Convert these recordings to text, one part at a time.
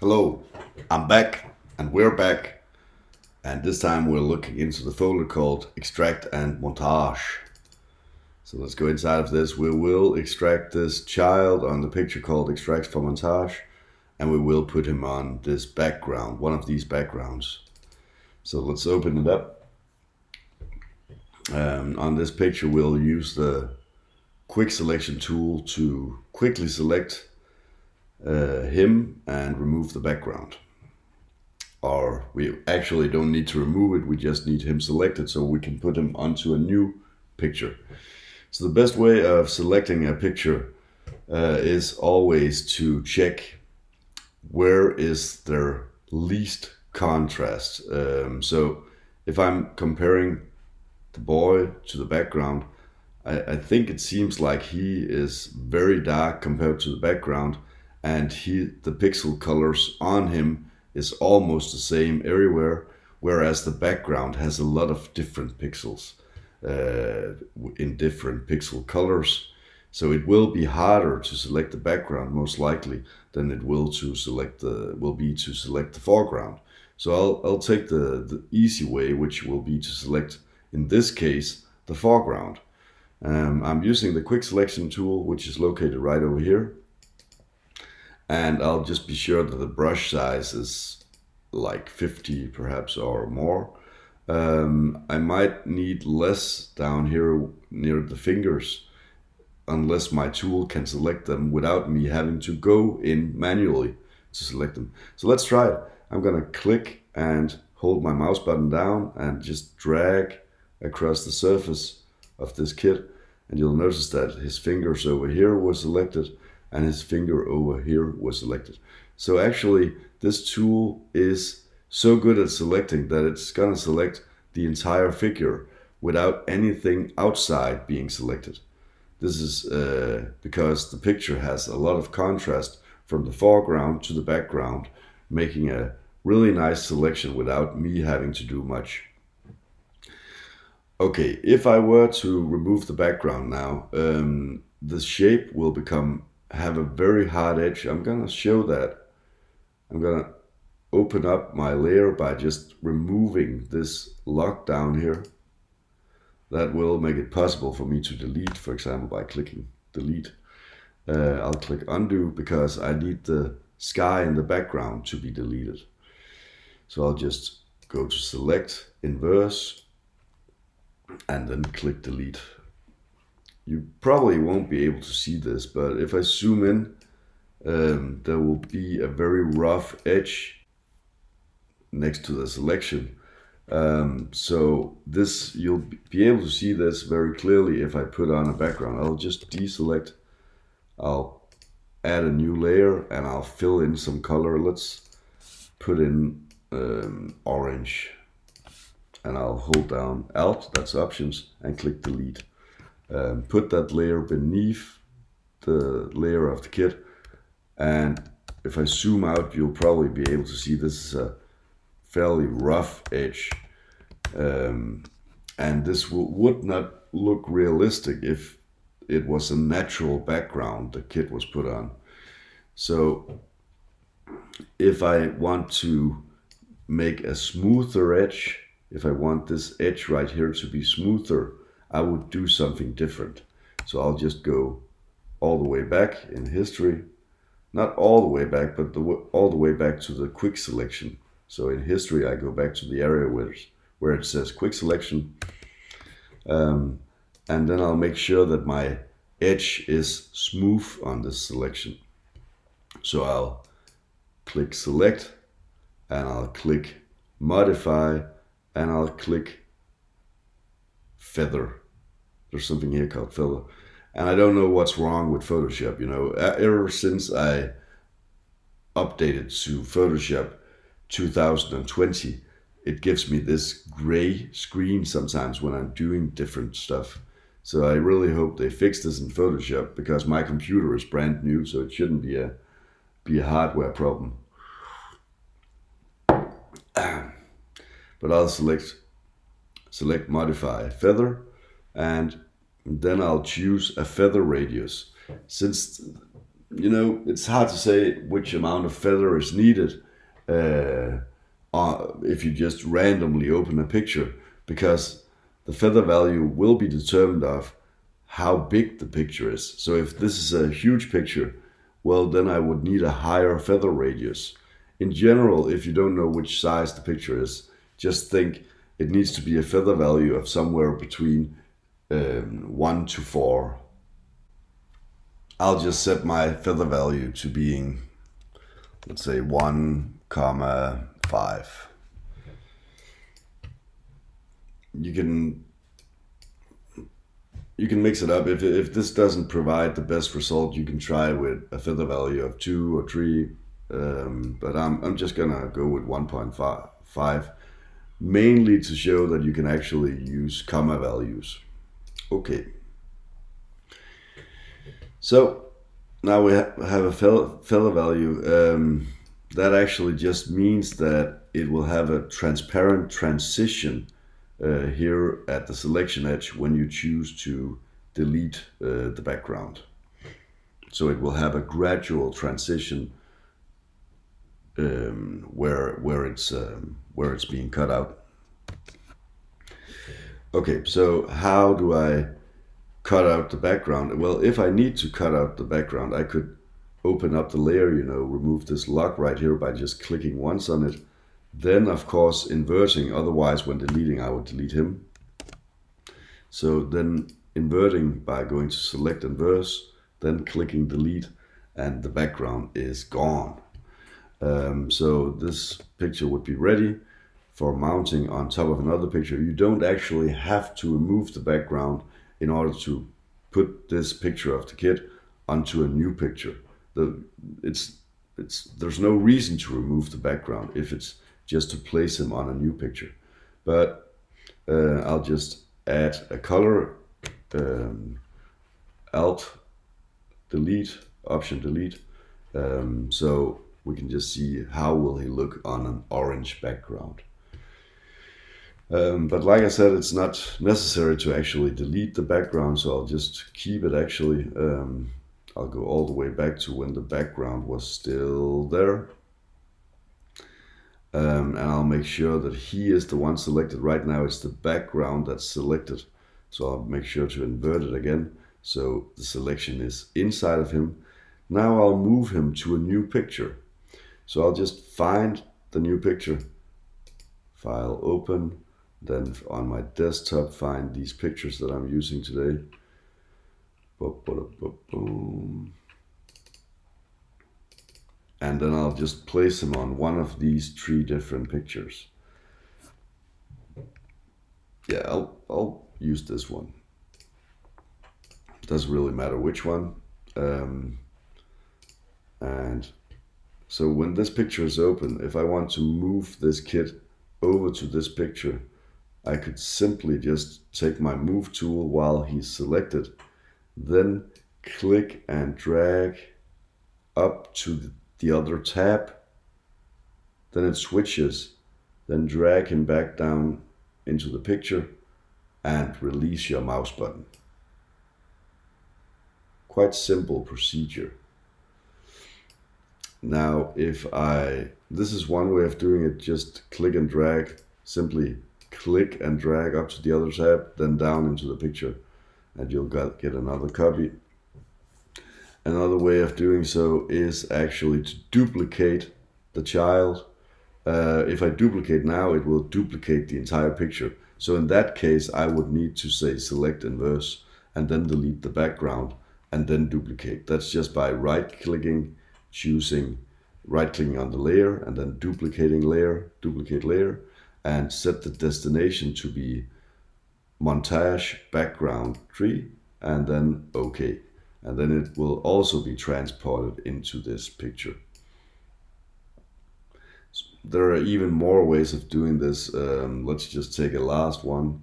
Hello, I'm back and we're back, and this time we're looking into the folder called Extract and Montage. So let's go inside of this. We will extract this child on the picture called Extract for Montage, and we will put him on this background, one of these backgrounds. So let's open it up. On this picture we'll use the quick selection tool to quickly select him and remove the background. Or we actually don't need to remove it, we just need him selected so we can put him onto a new picture. So the best way of selecting a picture is always to check where is their least contrast. So if I'm comparing the boy to the background, I think it seems like he is very dark compared to the background, and the pixel colors on him is almost the same everywhere, whereas the background has a lot of different pixels in different pixel colors. So it will be harder to select the background most likely than it will be to select the foreground. So I'll take the easy way, which will be to select, in this case, the foreground. I'm using the quick selection tool, which is located right over here. And I'll just be sure that the brush size is like 50 perhaps or more. I might need less down here near the fingers, unless my tool can select them without me having to go in manually to select them. So let's try it. I'm gonna click and hold my mouse button down and just drag across the surface of this kit, and you'll notice that his fingers over here were selected and his finger over here was selected. So actually this tool is so good at selecting that it's gonna select the entire figure without anything outside being selected. This is because the picture has a lot of contrast from the foreground to the background, making a really nice selection without me having to do much. Okay, if I were to remove the background now, the shape will have a very hard edge. I'm gonna show that. I'm gonna open up my layer by just removing this lock down here. That will make it possible for me to delete, for example, by clicking delete. I'll click undo because I need the sky in the background to be deleted. So I'll just go to select, inverse, and then click delete. You probably won't be able to see this, but if I zoom in, there will be a very rough edge next to the selection. So this, you'll be able to see this very clearly if I put on a background. I'll just deselect, I'll add a new layer, and I'll fill in some color. Let's put in orange, and I'll hold down Alt, that's options, and click delete. Put that layer beneath the layer of the kit, and if I zoom out, you'll probably be able to see this is a fairly rough edge, and this would not look realistic if it was a natural background the kit was put on. So if I want to make a smoother edge, if I want this edge right here to be smoother, I would do something different. So I'll just go all the way back in history, not all the way back, but all the way back to the quick selection. So in history, I go back to the area where it says quick selection, and then I'll make sure that my edge is smooth on this selection. So I'll click select, and I'll click modify, and I'll click feather. There's something here called feather. And I don't know what's wrong with Photoshop, ever since I updated to Photoshop 2020, it gives me this gray screen sometimes when I'm doing different stuff. So I really hope they fix this in Photoshop, because my computer is brand new, so it shouldn't be a hardware problem. But I'll select modify feather, and then I'll choose a feather radius. Since it's hard to say which amount of feather is needed uh, if you just randomly open a picture, because the feather value will be determined of how big the picture is. So if this is a huge picture, well, then I would need a higher feather radius. In general, if you don't know which size the picture is, just think it needs to be a feather value of somewhere between 1 to 4. I'll just set my feather value to being, let's say, 1,5. You can mix it up. If this doesn't provide the best result, you can try with a feather value of 2 or 3. But I'm just gonna go with 1.5, mainly to show that you can actually use comma values. Okay. So now we have a feather value. That actually just means that it will have a transparent transition here at the selection edge when you choose to delete the background. So it will have a gradual transition where it's being cut out. Okay, so how do I cut out the background? Well, if I need to cut out the background, I could open up the layer, remove this lock right here by just clicking once on it. Then, of course, inverting, otherwise when deleting, I would delete him. So then inverting by going to select inverse, then clicking delete, and the background is gone. So this picture would be ready for mounting on top of another picture. You don't actually have to remove the background in order to put this picture of the kid onto a new picture. There's no reason to remove the background if it's just to place him on a new picture. But I'll just add a color, Alt delete, Option delete, so we can just see how will he look on an orange background. But like I said, it's not necessary to actually delete the background, so I'll just keep it actually. I'll go all the way back to when the background was still there. And I'll make sure that he is the one selected. Right now it's the background that's selected. So I'll make sure to invert it again, so the selection is inside of him. Now I'll move him to a new picture. So I'll just find the new picture, File, Open, then on my desktop find these pictures that I'm using today. And then I'll just place them on one of these 3 different pictures. Yeah, I'll use this one. Doesn't really matter which one. And so when this picture is open, if I want to move this kid over to this picture, I could simply just take my move tool while he's selected, then click and drag up to the other tab, then it switches, then drag him back down into the picture and release your mouse button. Quite simple procedure. Now this is one way of doing it, just click and drag, simply click and drag up to the other tab, then down into the picture, and you'll get another copy. Another way of doing so is actually to duplicate the child. If I duplicate now, it will duplicate the entire picture. So in that case, I would need to say select inverse and then delete the background and then duplicate. That's just by right-clicking, right-clicking on the layer and then duplicating layer, duplicate layer, and set the destination to be montage background tree, and then OK. And then it will also be transported into this picture. There are even more ways of doing this. Let's just take a last one.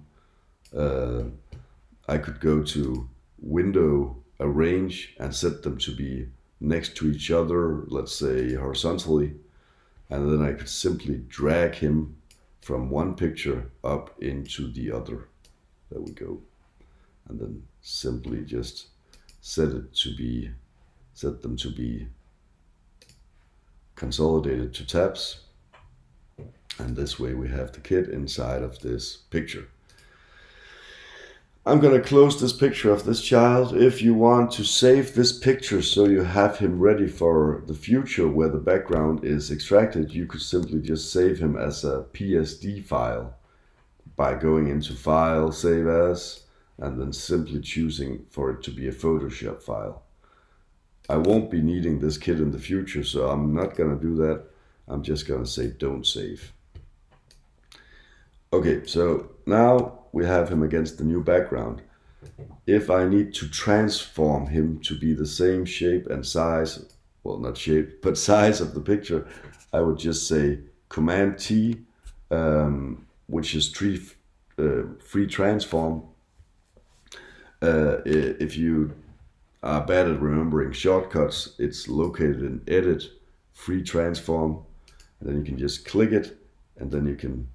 I could go to Window, Arrange, and set them to be next to each other, let's say horizontally. And then I could simply drag him from one picture up into the other. There we go. And then simply just set it to be set them to be consolidated to tabs. And this way we have the kid inside of this picture. I'm gonna close this picture of this child. If you want to save this picture so you have him ready for the future where the background is extracted, you could simply just save him as a PSD file by going into File, Save As, and then simply choosing for it to be a Photoshop file. I won't be needing this kid in the future, so I'm not gonna do that. I'm just gonna say don't save. Okay, so now we have him against the new background. If I need to transform him to be the same shape and size, well, not shape, but size of the picture, I would just say Command T, which is free transform. If you are bad at remembering shortcuts, it's located in Edit, Free Transform, and then you can just click it, and then you can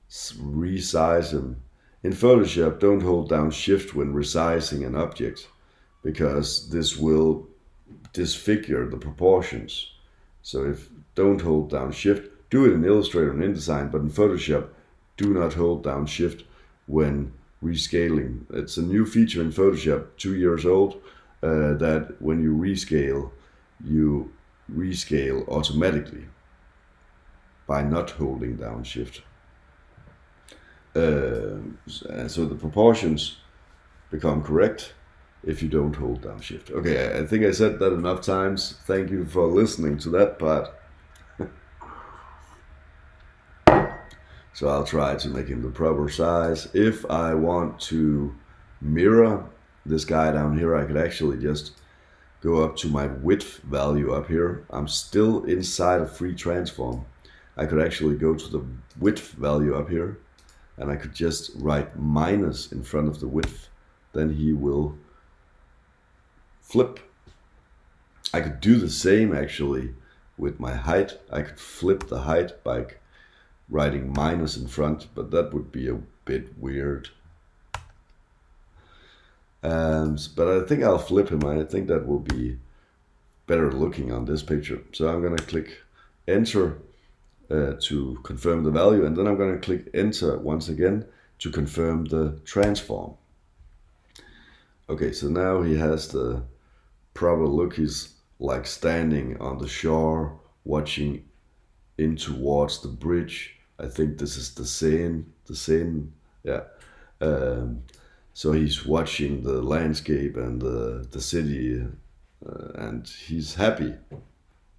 resize him. In Photoshop, don't hold down Shift when resizing an object, because this will disfigure the proportions. So don't hold down Shift. Do it in Illustrator and InDesign, but in Photoshop, do not hold down Shift when rescaling. It's a new feature in Photoshop, 2 years old, that when you rescale automatically by not holding down Shift. So the proportions become correct if you don't hold down Shift. Okay, I think I said that enough times. Thank you for listening to that part. So I'll try to make him the proper size. If I want to mirror this guy down here, I could actually just go up to my width value up here. I'm still inside of Free Transform. I could actually go to the width value up here, and I could just write minus in front of the width. Then he will flip. I could do the same actually with my height. I could flip the height by writing minus in front, but that would be a bit weird. But I think I'll flip him. I think that will be better looking on this picture. So I'm gonna click Enter to confirm the value, and then I'm gonna click Enter once again to confirm the transform. Okay, so now he has the proper look. He's like standing on the shore, watching in towards the bridge. I think this is the Seine, yeah. So he's watching the landscape and the city, and he's happy.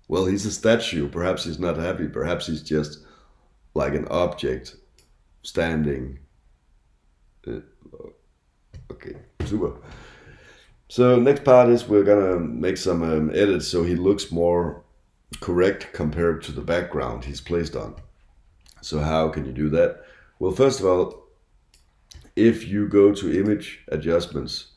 Well, he's a statue. Perhaps he's not happy. Perhaps he's just like an object standing. Okay, super. So next part is we're gonna make some edits so he looks more correct compared to the background he's placed on. So how can you do that? Well, first of all, if you go to Image Adjustments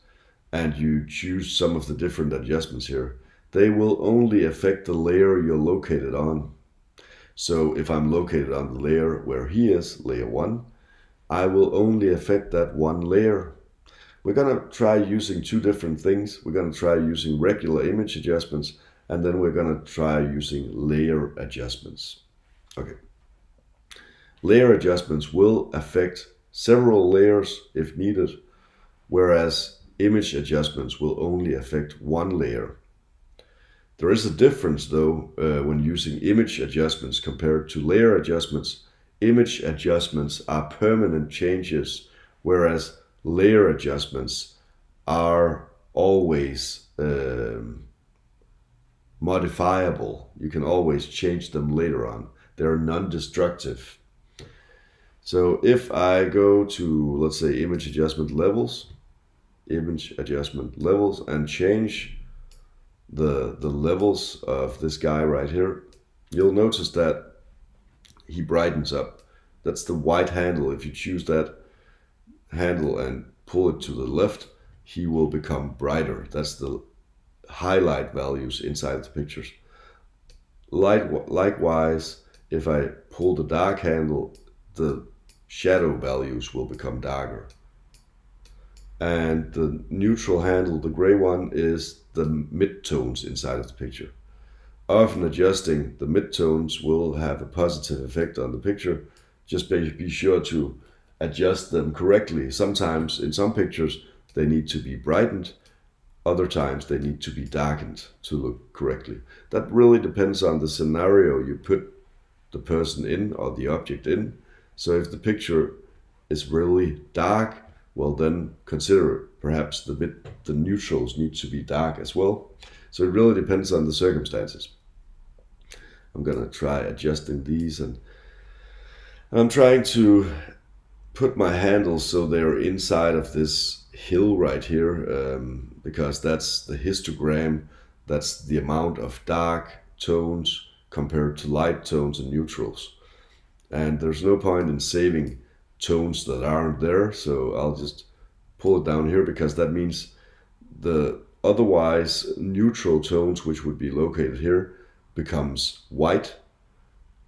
and you choose some of the different adjustments here, they will only affect the layer you're located on. So if I'm located on the layer where he is, layer 1, I will only affect that one layer. We're gonna try using two different things. We're gonna try using regular image adjustments, and then we're gonna try using layer adjustments. Okay. Layer adjustments will affect several layers if needed, whereas image adjustments will only affect one layer. There is a difference though when using image adjustments compared to layer adjustments. Image adjustments are permanent changes, whereas layer adjustments are always modifiable. You can always change them later on. They're non-destructive. So if I go to, let's say, image adjustment levels, and change the levels of this guy right here, you'll notice that he brightens up. That's the white handle. If you choose that handle and pull it to the left, he will become brighter. That's the highlight values inside the pictures. Likewise, if I pull the dark handle, the shadow values will become darker. And the neutral handle, the gray one, is the midtones inside of the picture. Often adjusting the midtones will have a positive effect on the picture. Just be sure to adjust them correctly. Sometimes in some pictures they need to be brightened, other times they need to be darkened to look correctly. That really depends on the scenario you put the person in or the object in. So if the picture is really dark, well then consider perhaps the neutrals need to be dark as well. So it really depends on the circumstances. I'm gonna try adjusting these, and I'm trying to put my handles so they're inside of this hill right here, because that's the histogram, that's the amount of dark tones compared to light tones and neutrals. And there's no point in saving tones that aren't there, so I'll just pull it down here, because that means the otherwise neutral tones, which would be located here, becomes white,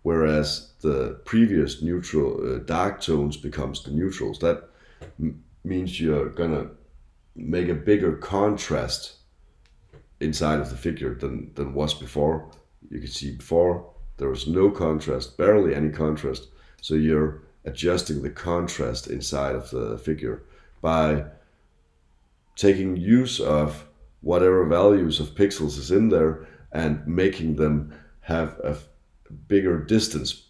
whereas the previous neutral dark tones becomes the neutrals. That means you're gonna make a bigger contrast inside of the figure than was before. You can see before there was no contrast, barely any contrast. So you're adjusting the contrast inside of the figure by taking use of whatever values of pixels is in there and making them have a bigger distance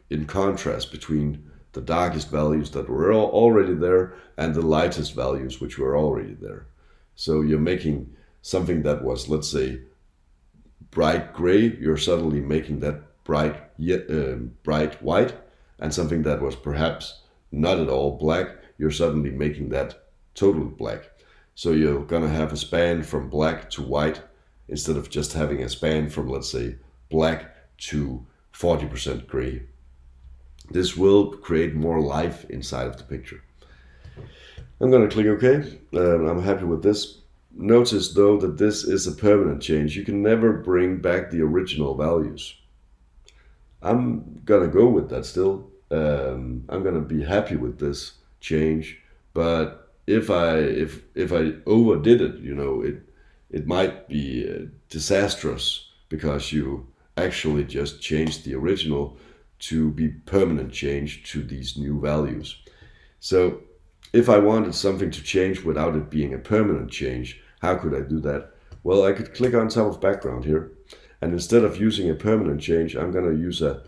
in contrast between the darkest values that were already there and the lightest values which were already there. So you're making something that was, let's say, bright gray, you're suddenly making that bright white, and something that was perhaps not at all black, you're suddenly making that totally black. So you're gonna have a span from black to white instead of just having a span from, let's say, black to 40% gray. This will create more life inside of the picture. I'm gonna click OK. I'm happy with this. Notice though that this is a permanent change. You can never bring back the original values. I'm gonna go with that still. I'm gonna be happy with this change, but if I overdid it, you know, it might be disastrous, because you actually just changed the original to be permanent change to these new values. So if I wanted something to change without it being a permanent change, how could I do that? Well, I could click on top of background here, and instead of using a permanent change, I'm going to use a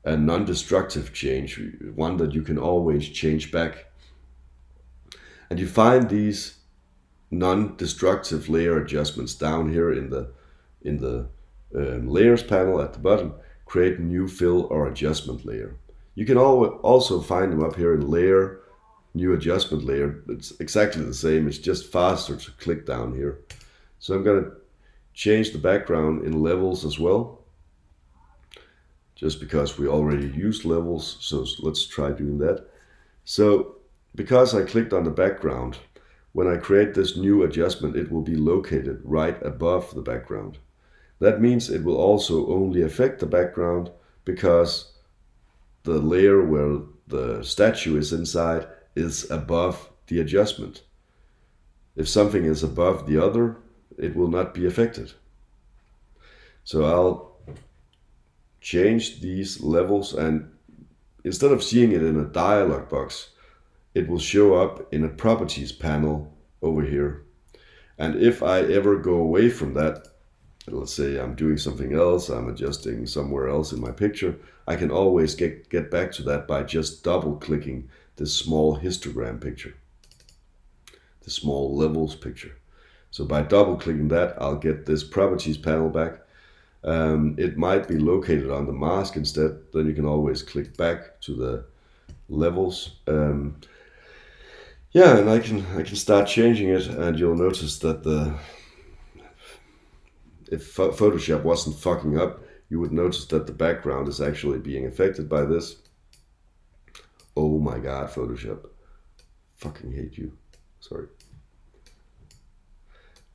non-destructive change, one that you can always change back. And you find these non-destructive layer adjustments down here in the layers panel at the bottom. Create new fill or adjustment layer. You can also find them up here in layer, new adjustment layer. It's exactly the same, it's just faster to click down here. So I'm going to change the background in levels as well, just because we already used levels, so let's try doing that. So because I clicked on the background, when I create this new adjustment, it will be located right above the background. That means it will also only affect the background because the layer where the statue is inside is above the adjustment. If something is above the other, it will not be affected. So I'll change these levels, and instead of seeing it in a dialog box, it will show up in a properties panel over here. And if I ever go away from that, let's say I'm doing something else, I'm adjusting somewhere else in my picture, I can always get back to that by just double clicking this small histogram picture, the small levels picture. So by double clicking that, I'll get this properties panel back. It might be located on the mask instead, then you can always click back to the levels. Yeah, and I can start changing it, and you'll notice that if Photoshop wasn't fucking up, you would notice that the background is actually being affected by this. Oh my god, Photoshop. Fucking hate you. Sorry.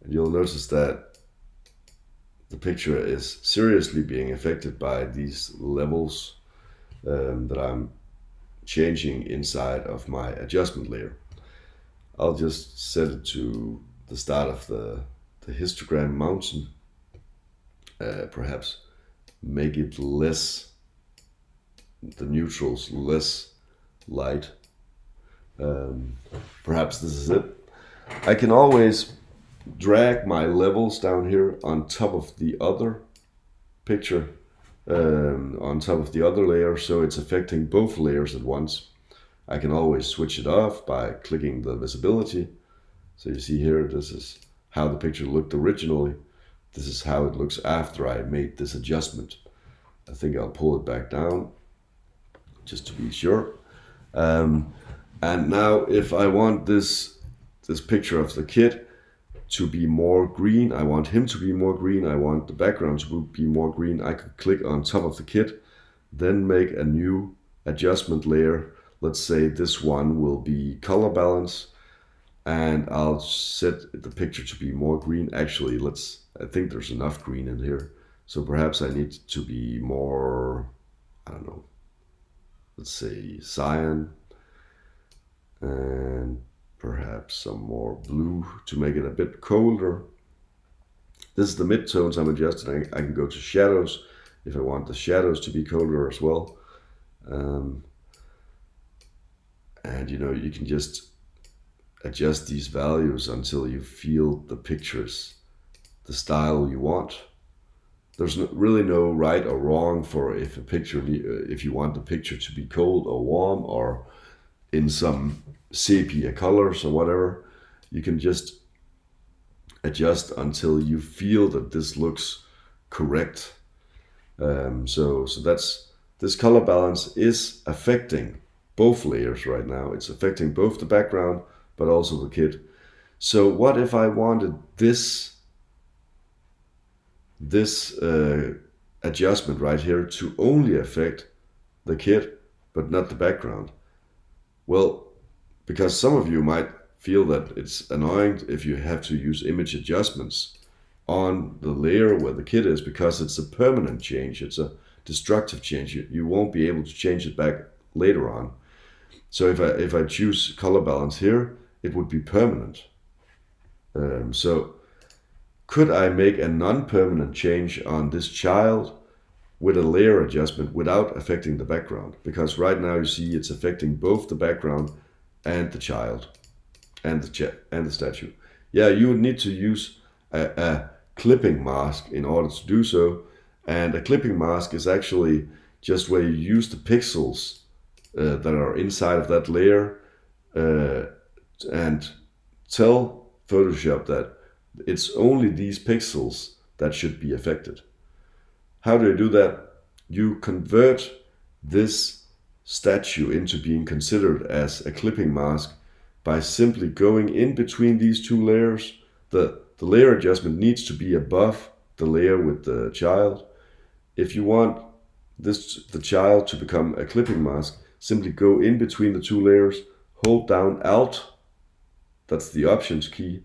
And you'll notice that the picture is seriously being affected by these levels that I'm changing inside of my adjustment layer. I'll just set it to the start of the the histogram mountain, perhaps make it less, the neutrals less light. Perhaps this is it. I can always drag my levels down here on top of the other picture, on top of the other layer, so it's affecting both layers at once. I can always switch it off by clicking the visibility. So you see here, this is how the picture looked originally. This is how it looks after I made this adjustment. I think I'll pull it back down just to be sure. And now if I want this picture of the kid to be more green, I want him to be more green, I want the background to be more green, I could click on top of the kid, then make a new adjustment layer. Let's say this one will be color balance, and I'll set the picture to be more green. Actually, I think there's enough green in here. So perhaps I need to be more, I don't know, let's say cyan, and perhaps some more blue to make it a bit colder. This is the midtones I'm adjusting. I can go to shadows if I want the shadows to be colder as well. And you can just adjust these values until you feel the pictures, the style you want. There's really no right or wrong for if you want the picture to be cold or warm or in some sepia colors or whatever. You can just adjust until you feel that this looks correct. So that's, this color balance is affecting both layers right now. It's affecting both the background but also the kid. So what if I wanted this adjustment right here to only affect the kid but not the background? Well, because some of you might feel that it's annoying if you have to use image adjustments on the layer where the kid is, because it's a permanent change, it's a destructive change. You won't be able to change it back later on. So if I choose color balance here, it would be permanent. So could I make a non-permanent change on this child with a layer adjustment without affecting the background? Because right now you see it's affecting both the background and the child and the statue. Yeah, you would need to use a clipping mask in order to do so. And a clipping mask is actually just where you use the pixels that are inside of that layer and tell Photoshop that it's only these pixels that should be affected. How do you do that? You convert this statue into being considered as a clipping mask by simply going in between these two layers. The layer adjustment needs to be above the layer with the child. If you want the child to become a clipping mask, simply go in between the two layers, hold down Alt, that's the options key,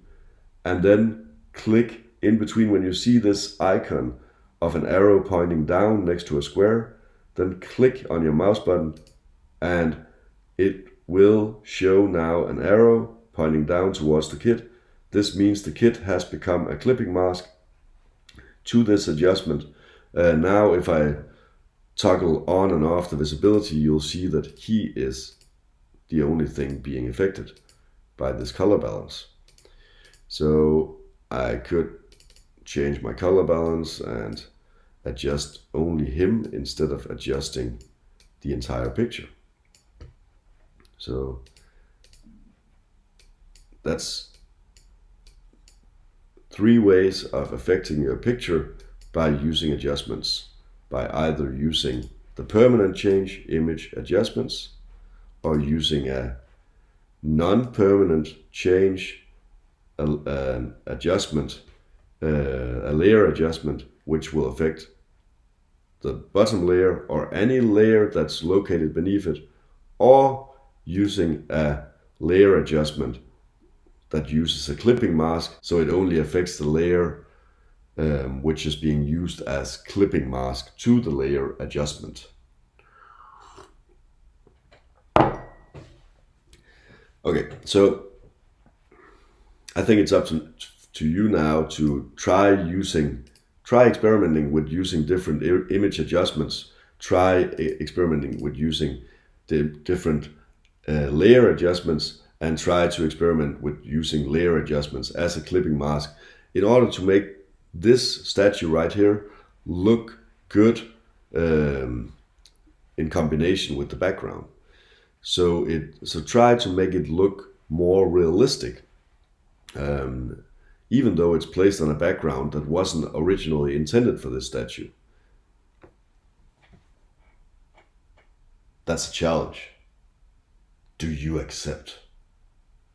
and then click in between. When you see this icon of an arrow pointing down next to a square, then click on your mouse button and it will show now an arrow pointing down towards the kit. This means the kit has become a clipping mask to this adjustment. Now if I toggle on and off the visibility, you'll see that he is the only thing being affected by this color balance. So I could change my color balance and adjust only him instead of adjusting the entire picture. So that's 3 ways of affecting your picture by using adjustments, by either using the permanent change image adjustments or using a non-permanent change an adjustment, a layer adjustment, which will affect the bottom layer or any layer that's located beneath it, or using a layer adjustment that uses a clipping mask, so it only affects the layer which is being used as clipping mask to the layer adjustment. Okay, so I think it's up to you now to try experimenting with using different image adjustments, try experimenting with using the different layer adjustments, and try to experiment with using layer adjustments as a clipping mask in order to make this statue right here look good in combination with the background. So try to make it look more realistic, even though it's placed on a background that wasn't originally intended for this statue. That's a challenge. Do you accept?